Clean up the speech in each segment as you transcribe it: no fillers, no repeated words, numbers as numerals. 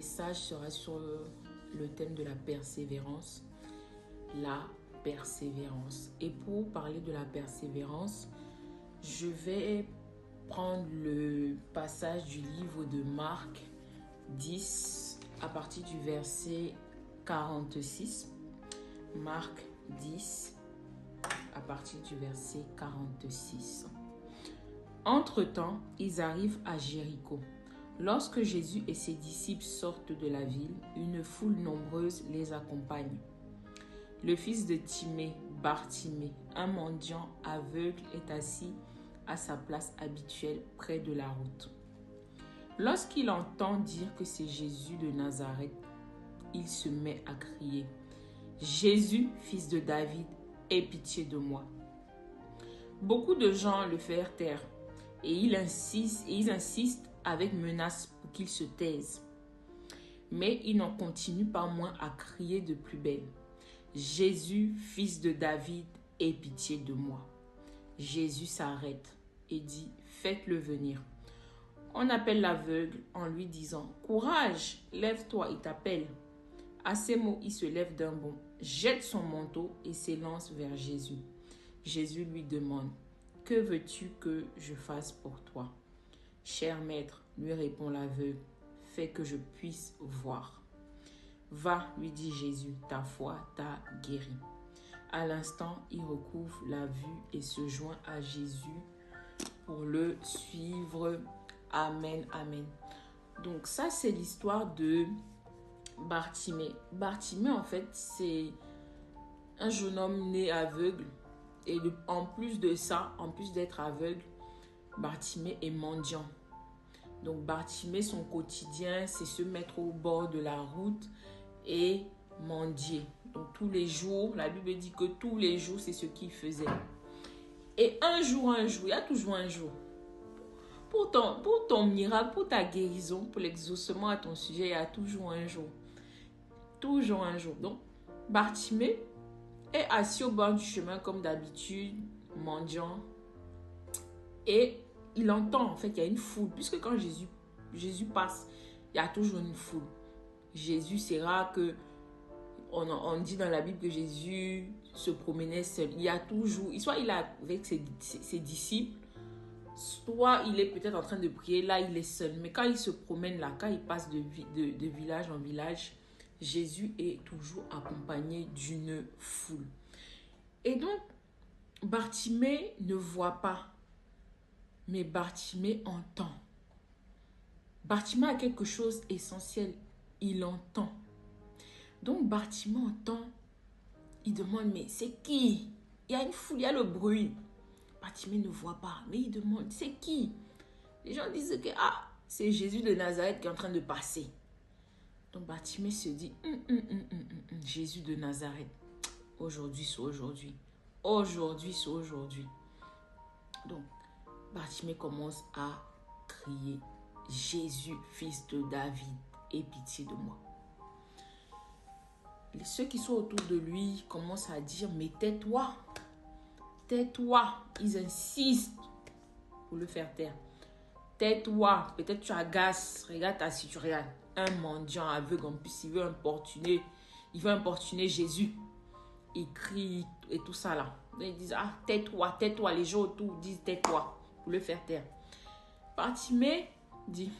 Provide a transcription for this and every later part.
message sera sur le thème de la persévérance. La persévérance. Et pour parler de la persévérance, je vais prendre le passage du livre de Marc 10 à partir du verset 46. Marc 10 à partir du verset 46. Entre-temps, ils arrivent à Jéricho. Lorsque Jésus et ses disciples sortent de la ville, une foule nombreuse les accompagne. Le fils de Timée, Bartimée, un mendiant aveugle, est assis à sa place habituelle près de la route. Lorsqu'il entend dire que c'est Jésus de Nazareth, il se met à crier « Jésus, fils de David, aie pitié de moi !» Beaucoup de gens le firent taire et ils insistent avec menace pour qu'il se taise. Mais il n'en continue pas moins à crier de plus belle « Jésus, fils de David, aie pitié de moi !» Jésus s'arrête et dit « Faites-le venir !» On appelle l'aveugle en lui disant « Courage, lève-toi, il t'appelle !» À ces mots, il se lève d'un bond, jette son manteau et s'élance vers Jésus. Jésus lui demande « Que veux-tu que je fasse pour toi ?» « Cher maître, lui répond l'aveugle, fais que je puisse voir. » « Va, lui dit Jésus, ta foi t'a guéri. » À l'instant, il recouvre la vue et se joint à Jésus pour le suivre. Amen, amen. Donc ça, c'est l'histoire de Bartimée. Bartimée, en fait, c'est un jeune homme né aveugle. Et en plus de ça, en plus d'être aveugle, Bartimée est mendiant. Donc Bartimée, son quotidien, c'est se mettre au bord de la route et mendier. Donc tous les jours, la Bible dit que tous les jours, c'est ce qu'il faisait. Et un jour, il y a toujours un jour. Pour ton miracle, pour ta guérison, pour l'exaucement à ton sujet, il y a toujours un jour. Toujours un jour. Donc, Bartimée est assis au bord du chemin comme d'habitude, mendiant. Et il entend, en fait, il y a une foule. Puisque quand Jésus passe, il y a toujours une foule. Jésus, c'est rare que on dit dans la Bible que Jésus se promenait seul. Il y a toujours, soit il est avec ses disciples, soit il est peut-être en train de prier, là il est seul. Mais quand il se promène là, quand il passe de village en village, Jésus est toujours accompagné d'une foule. Et donc, Bartimée ne voit pas, mais Bartimée entend. Bartimée a quelque chose d'essentiel, il entend. Donc Bartimée entend, il demande, mais c'est qui? Il y a une foule, il y a le bruit. Bartimée ne voit pas, mais il demande, c'est qui? Les gens disent que c'est Jésus de Nazareth qui est en train de passer. Donc Bartimée se dit, Jésus de Nazareth, aujourd'hui c'est aujourd'hui. Aujourd'hui c'est aujourd'hui. Donc Bartimée commence à crier, Jésus, fils de David, aie pitié de moi. Ceux qui sont autour de lui commencent à dire, mais tais-toi. Tais-toi. Ils insistent pour le faire taire. Tais-toi. Peut-être tu agaces. Regarde ta situation. Un mendiant aveugle, en plus, il veut importuner Jésus. Il crie et tout ça là. Donc, ils disent, tais-toi, tais-toi. Les gens autour disent, tais-toi, pour le faire taire. Bartimée dit,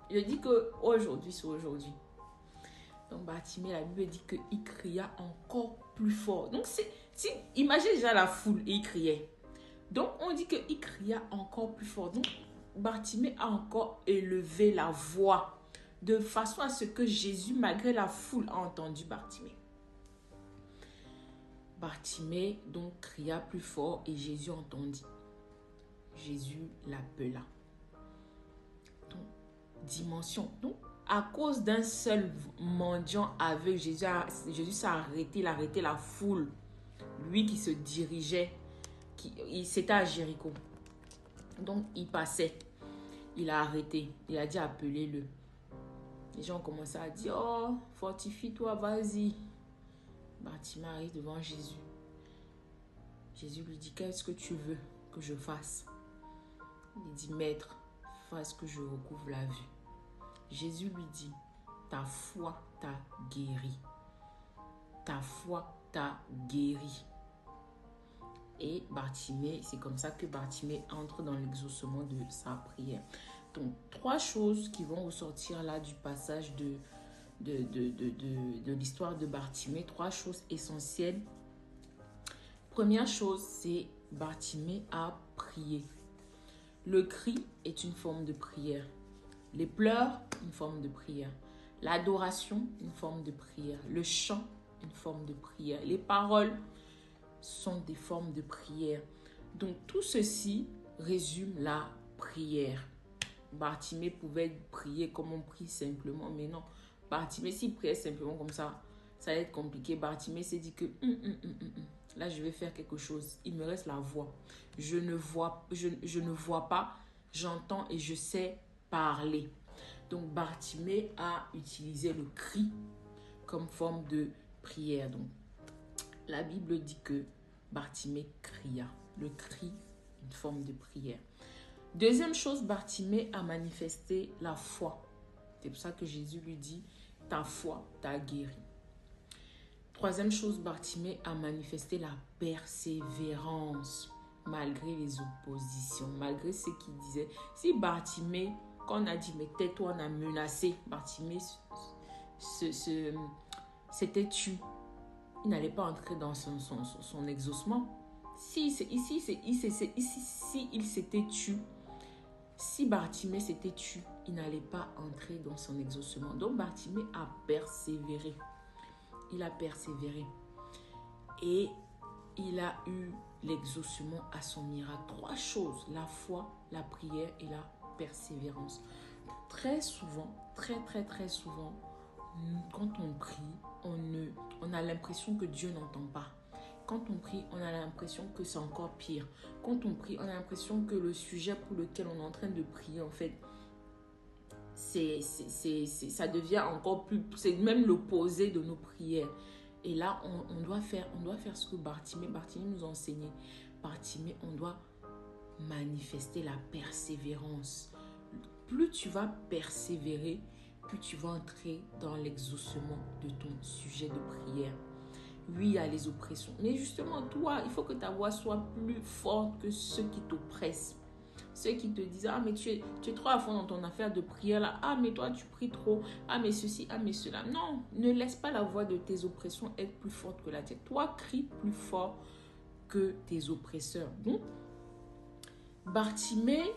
je dis que aujourd'hui, c'est aujourd'hui. Donc Bartimée, la Bible dit qu'il cria encore plus fort. Donc imagine déjà la foule et il criait. Donc on dit qu'il cria encore plus fort. Donc Bartimée a encore élevé la voix de façon à ce que Jésus, malgré la foule, a entendu Bartimée. Bartimée donc cria plus fort et Jésus entendit. Jésus l'appela. Donc dimension. Donc à cause d'un seul mendiant aveugle, Jésus s'est arrêté, il a arrêté la foule. Lui qui se dirigeait, c'était à Jéricho. Donc il passait, il a arrêté, il a dit appelez-le. Les gens ont commencé à dire, oh fortifie-toi, vas-y. Bartimée arrive devant Jésus. Jésus lui dit, qu'est-ce que tu veux que je fasse? Il dit, maître, fasse que je recouvre la vue. Jésus lui dit, ta foi t'a guéri. Ta foi t'a guéri. Et Bartimée, c'est comme ça que Bartimée entre dans l'exaucement de sa prière. Donc, 3 choses qui vont ressortir là du passage de l'histoire de Bartimée. 3 choses essentielles. Première chose, c'est Bartimée a prié. Le cri est une forme de prière. Les pleurs, une forme de prière. L'adoration, une forme de prière. Le chant, une forme de prière. Les paroles sont des formes de prière. Donc, tout ceci résume la prière. Bartimée pouvait prier comme on prie simplement, mais non. Bartimée, s'il priait simplement comme ça allait être compliqué. Bartimée s'est dit que là, je vais faire quelque chose. Il me reste la voix. Je ne vois pas, j'entends et je sais parler. Donc, Bartimée a utilisé le cri comme forme de prière. Donc, la Bible dit que Bartimée cria. Le cri, une forme de prière. Deuxième chose, Bartimée a manifesté la foi. C'est pour ça que Jésus lui dit, ta foi t'a guéri. Troisième chose, Bartimée a manifesté la persévérance malgré les oppositions, malgré ce qu'il disait. Si Bartimée, quand on a dit, mais tais-toi, on a menacé, Bartimée s'était tu. Il n'allait pas entrer dans son exaucement. Si il s'était tu, si Bartimée s'était tu, il n'allait pas entrer dans son exaucement. Donc Bartimée a persévéré. Il a persévéré. Et il a eu l'exaucement à son miracle. 3 choses, la foi, la prière et la persévérance. Très souvent, très souvent, quand on prie, on a l'impression que Dieu n'entend pas. Quand on prie, on a l'impression que c'est encore pire. Quand on prie, on a l'impression que le sujet pour lequel on est en train de prier, en fait, ça devient encore plus... C'est même l'opposé de nos prières. Et là, on doit faire ce que Bartimée nous a enseigné. Bartimée, on doit manifester la persévérance. Plus tu vas persévérer, plus tu vas entrer dans l'exaucement de ton sujet de prière. Oui, il y a les oppressions. Mais justement, toi, il faut que ta voix soit plus forte que ceux qui t'oppressent. Ceux qui te disent, ah, mais tu es trop à fond dans ton affaire de prière là. Ah, mais toi, tu pries trop. Ah, mais ceci, ah, mais cela. Non, ne laisse pas la voix de tes oppressions être plus forte que la tienne. Toi, crie plus fort que tes oppresseurs. Donc, Bartimée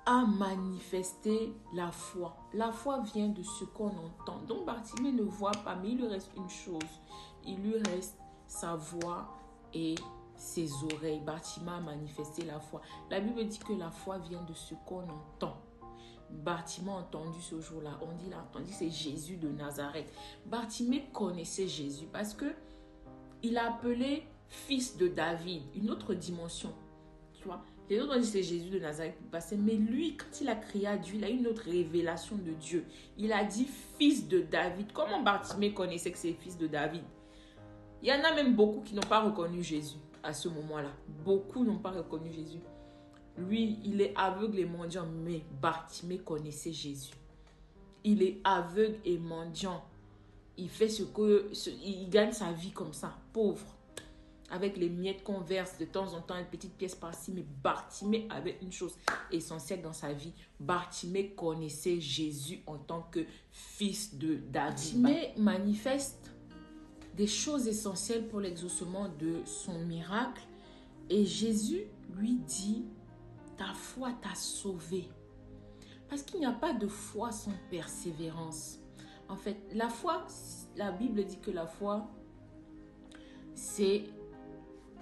a manifesté la foi. La foi vient de ce qu'on entend. Donc, Bartimée ne voit pas, mais il lui reste une chose. Il lui reste sa voix et ses oreilles. Bartimée a manifesté la foi. La Bible dit que la foi vient de ce qu'on entend. Bartimée a entendu ce jour-là. On dit, il a entendu, c'est Jésus de Nazareth. Bartimée connaissait Jésus parce que il a appelé fils de David, une autre dimension. Tu vois, les autres ont dit c'est Jésus de Nazareth qui passait, mais lui, quand il a crié à Dieu, il a eu une autre révélation de Dieu. Il a dit fils de David. Comment Bartimée connaissait que c'est fils de David? Il y en a même beaucoup qui n'ont pas reconnu Jésus à ce moment-là. Beaucoup n'ont pas reconnu Jésus. Lui, il est aveugle et mendiant, mais Bartimée connaissait Jésus. Il est aveugle et mendiant. Il fait il gagne sa vie comme ça, pauvre. Avec les miettes qu'on verse de temps en temps, une petite pièce par-ci. Mais Bartimée avait une chose essentielle dans sa vie. Bartimée connaissait Jésus en tant que fils de David. Bartimée manifeste des choses essentielles pour l'exaucement de son miracle. Et Jésus lui dit, ta foi t'a sauvé. Parce qu'il n'y a pas de foi sans persévérance. En fait, la foi, la Bible dit que la foi, c'est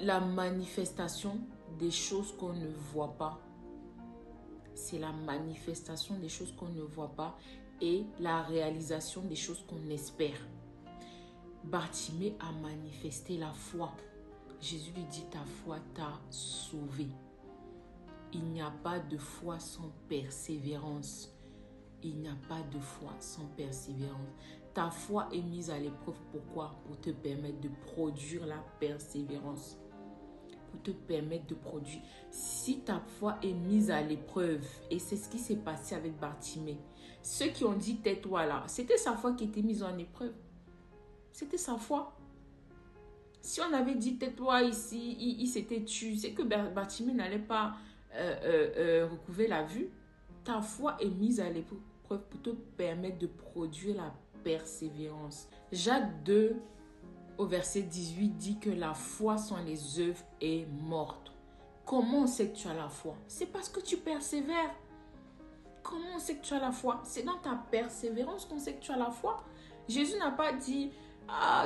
la manifestation des choses qu'on ne voit pas. C'est la manifestation des choses qu'on ne voit pas et la réalisation des choses qu'on espère. Bartimée a manifesté la foi. Jésus lui dit, ta foi t'a sauvé. Il n'y a pas de foi sans persévérance. Il n'y a pas de foi sans persévérance. Ta foi est mise à l'épreuve. Pourquoi? Pour te permettre de produire la persévérance. pour te permettre de produire. Si ta foi est mise à l'épreuve, et c'est ce qui s'est passé avec Bartimée, ceux qui ont dit tais-toi là, c'était sa foi qui était mise en épreuve. C'était sa foi. Si on avait dit tais-toi ici, il s'était tué, c'est que Bartimée n'allait pas recouvrer la vue. Ta foi est mise à l'épreuve pour te permettre de produire la persévérance. Jacques 2, au verset 18, dit que la foi sans les œuvres est morte. Comment on sait que tu as la foi? C'est parce que tu persévères. Comment on sait que tu as la foi? C'est dans ta persévérance qu'on sait que tu as la foi. Jésus n'a pas dit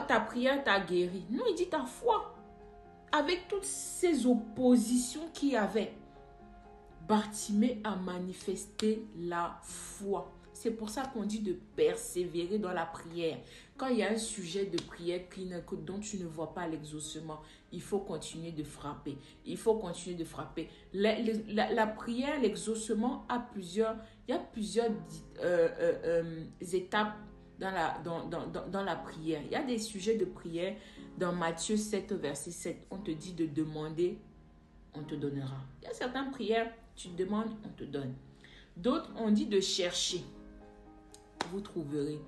ta prière t'a guéri. Non, il dit ta foi. Avec toutes ces oppositions qu'il y avait, Bartimée a manifesté la foi. C'est pour ça qu'on dit de persévérer dans la prière. Quand il y a un sujet de prière dont tu ne vois pas l'exaucement, il faut continuer de frapper. Il faut continuer de frapper. La prière, l'exaucement il y a plusieurs étapes dans la prière. Il y a des sujets de prière. Dans Matthieu 7, verset 7, on te dit de demander, on te donnera. Il y a certaines prières, tu demandes, on te donne. D'autres, on dit de chercher. Vous trouverez.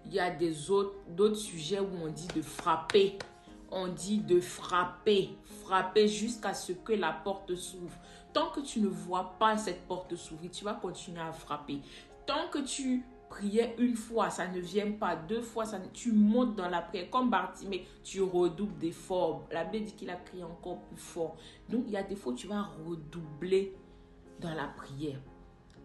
Il y a d'autres sujets où on dit de frapper. On dit de frapper. Frapper jusqu'à ce que la porte s'ouvre. Tant que tu ne vois pas cette porte s'ouvrir, tu vas continuer à frapper. Tant que tu priais une fois, ça ne vient pas. Deux fois, tu montes dans la prière. Comme Bartimée, tu redoubles d'efforts. La Bible dit qu'il a crié encore plus fort. Donc, il y a des fois où tu vas redoubler dans la prière.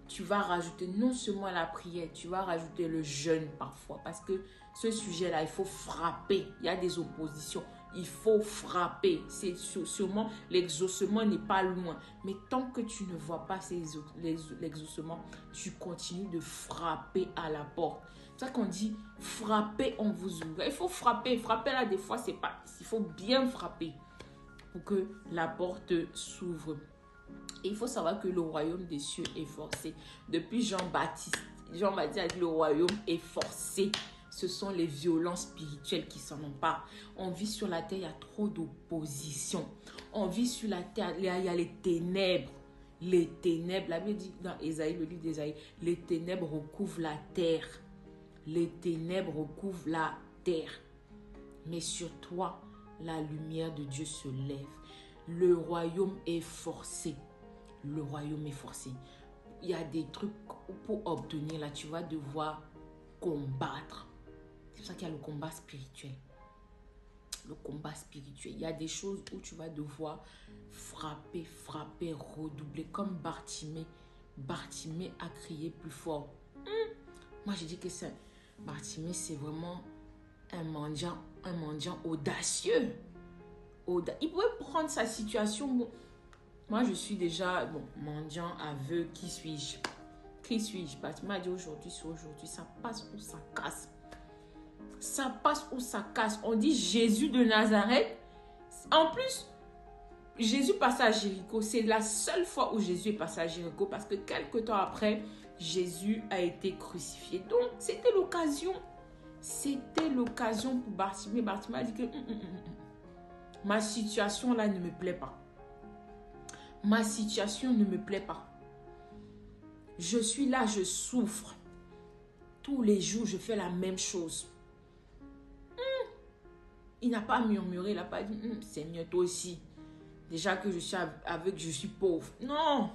Tu vas rajouter non seulement la prière, tu vas rajouter le jeûne parfois. Parce que ce sujet-là, il faut frapper. Il y a des oppositions. Il faut frapper. C'est sûrement l'exaucement n'est pas loin. Mais tant que tu ne vois pas l'exaucement, tu continues de frapper à la porte. C'est ça qu'on dit frapper, on vous ouvre. Il faut frapper. Frapper là, des fois, c'est pas. Il faut bien frapper pour que la porte s'ouvre. Et il faut savoir que le royaume des cieux est forcé. Depuis Jean-Baptiste a dit le royaume est forcé. Ce sont les violences spirituelles qui s'en emparent. On vit sur la terre, il y a trop d'opposition. On vit sur la terre, il y a les ténèbres. Les ténèbres, la Bible dit dans Ésaïe, le livre d'Ésaïe, les ténèbres recouvrent la terre. Les ténèbres recouvrent la terre. Mais sur toi, la lumière de Dieu se lève. Le royaume est forcé. Le royaume est forcé. Il y a des trucs pour obtenir là, tu vas devoir combattre. C'est pour ça qu'il y a le combat spirituel. Le combat spirituel. Il y a des choses où tu vas devoir frapper, redoubler. Comme Bartimée. Bartimée a crié plus fort. Moi, je dis que Bartimée, c'est vraiment un mendiant audacieux. Il pouvait prendre sa situation. Bon, moi, je suis déjà mendiant, aveugle. Qui suis-je? Bartimée a dit aujourd'hui, ça passe ou ça casse. Ça passe ou ça casse. On dit Jésus de Nazareth. En plus, Jésus passait à Jéricho. C'est la seule fois où Jésus est passé à Jéricho parce que quelques temps après, Jésus a été crucifié. Donc, c'était l'occasion. C'était l'occasion pour Bartimée. Bartimée a dit que ma situation là ne me plaît pas. Ma situation ne me plaît pas. Je suis là, je souffre. Tous les jours, je fais la même chose. Il n'a pas murmuré, il n'a pas dit Seigneur, toi aussi. Déjà que je suis aveugle, je suis pauvre. Non.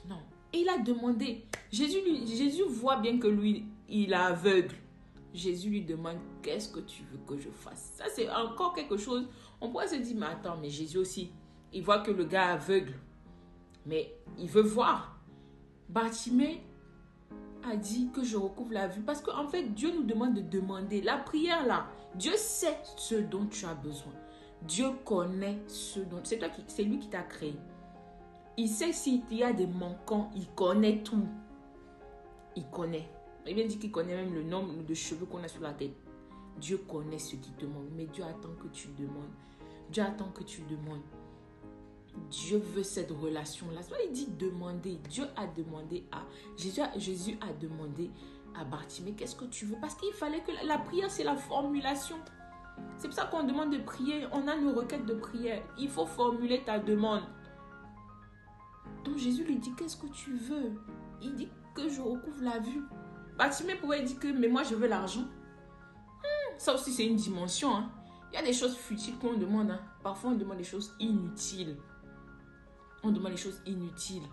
Non. Et il a demandé. Jésus voit bien que lui, il est aveugle. Jésus lui demande, qu'est-ce que tu veux que je fasse? Ça, c'est encore quelque chose. On pourrait se dire, mais attends, mais Jésus aussi, il voit que le gars est aveugle. Mais il veut voir. Bartimée a dit que je recouvre la vue. Parce qu'en fait, Dieu nous demande de demander. La prière là, Dieu sait ce dont tu as besoin. Dieu connaît ce dont... C'est lui qui t'a créé. Il sait s'il y a des manquants. Il connaît tout. Il connaît. Il vient dire qu'il connaît même le nombre de cheveux qu'on a sur la tête. Dieu connaît ce qui te manque. Mais Dieu attend que tu demandes. Dieu attend que tu demandes. Dieu veut cette relation-là. Il dit demander. Dieu a demandé à... Jésus a demandé à Bartimée, qu'est-ce que tu veux? Parce qu'il fallait que la prière, c'est la formulation. C'est pour ça qu'on demande de prier. On a nos requêtes de prière. Il faut formuler ta demande. Donc Jésus lui dit, qu'est-ce que tu veux? Il dit que je recouvre la vue. Bartimée pouvait dire que, mais moi je veux l'argent. Ça aussi c'est une dimension. Hein. Il y a des choses futiles qu'on demande. Hein. Parfois on demande des choses inutiles. On demande des choses inutiles.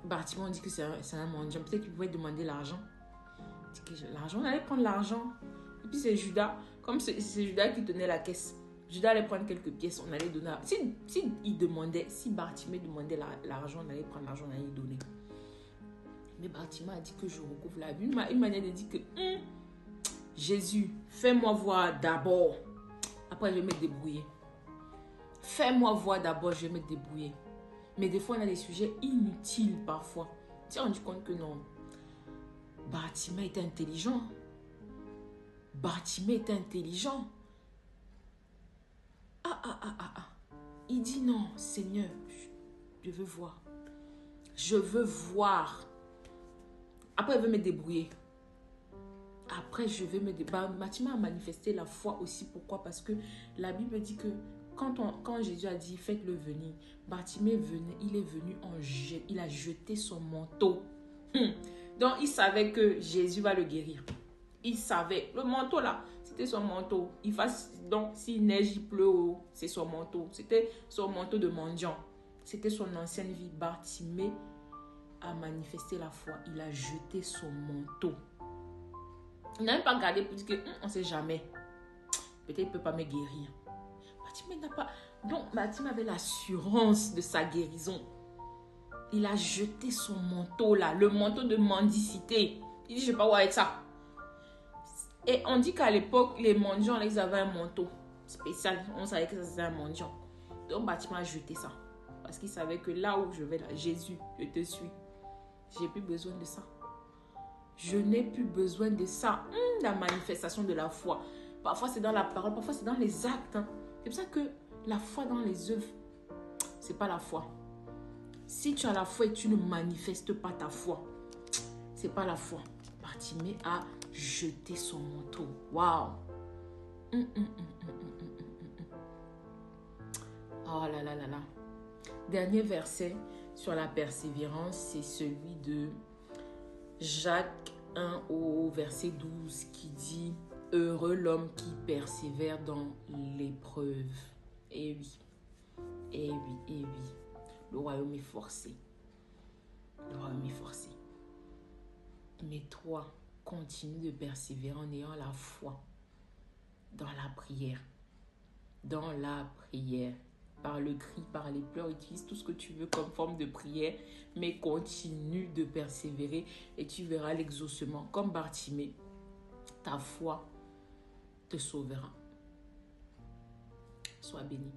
Bartimée on dit que c'est un mendiant. Peut-être qu'il pouvait demander l'argent. L'argent, on allait prendre l'argent. Et puis c'est Judas. Comme c'est Judas qui tenait la caisse. Judas allait prendre quelques pièces, on allait donner. Si Bartimée demandait l'argent, on allait prendre l'argent, on allait lui donner. Mais Bartimée a dit que je recouvre la vue. Une manière de dire que Jésus, fais-moi voir d'abord. Après, je vais me débrouiller. Fais-moi voir d'abord, je vais me débrouiller. Mais des fois, on a des sujets inutiles parfois. Tu t'es rendu compte que non. Bartimée était intelligent. Bartimée était intelligent. Il dit non, Seigneur, je veux voir. Je veux voir. Après, il veut me débrouiller. Après, je vais me débrouiller. Bartimée a manifesté la foi aussi. Pourquoi? Parce que la Bible dit que quand Jésus a dit faites-le venir, Bartimée venait, il est venu il a jeté son manteau. Donc, il savait que Jésus va le guérir. Il savait. Le manteau là, c'était son manteau. Donc, s'il neige, il pleut, c'est son manteau. C'était son manteau de mendiant. C'était son ancienne vie. Bartimée a manifesté la foi. Il a jeté son manteau. Il n'a même pas gardé pour dire qu'on ne sait jamais. Peut-être qu'il ne peut pas me guérir. Bartimée n'a pas... Donc, Bartimée avait l'assurance de sa guérison. Il a jeté son manteau là, le manteau de mendicité. Il dit, je ne vais pas voir avec ça. Et on dit qu'à l'époque, les mendiants, là, ils avaient un manteau spécial. On savait que ça c'était un mendiant. Donc, Bartimée a jeté ça. Parce qu'il savait que là où je vais, là, Jésus, je te suis. J'ai plus besoin de ça. Je n'ai plus besoin de ça. La manifestation de la foi. Parfois, c'est dans la parole, parfois, c'est dans les actes. Hein. C'est pour ça que la foi dans les œuvres, c'est pas la foi. Si tu as la foi et tu ne manifestes pas ta foi, c'est pas la foi. Bartimée a jeté son manteau. Waouh! Oh là là là là. Dernier verset sur la persévérance, c'est celui de Jacques 1 au verset 12 qui dit « Heureux l'homme qui persévère dans l'épreuve. » Et oui, et oui, et oui. Le royaume est forcé. Le royaume est forcé. Mais toi, continue de persévérer en ayant la foi dans la prière. Dans la prière. Par le cri, par les pleurs, utilise tout ce que tu veux comme forme de prière, mais continue de persévérer et tu verras l'exaucement. Comme Bartimée, ta foi te sauvera. Sois béni.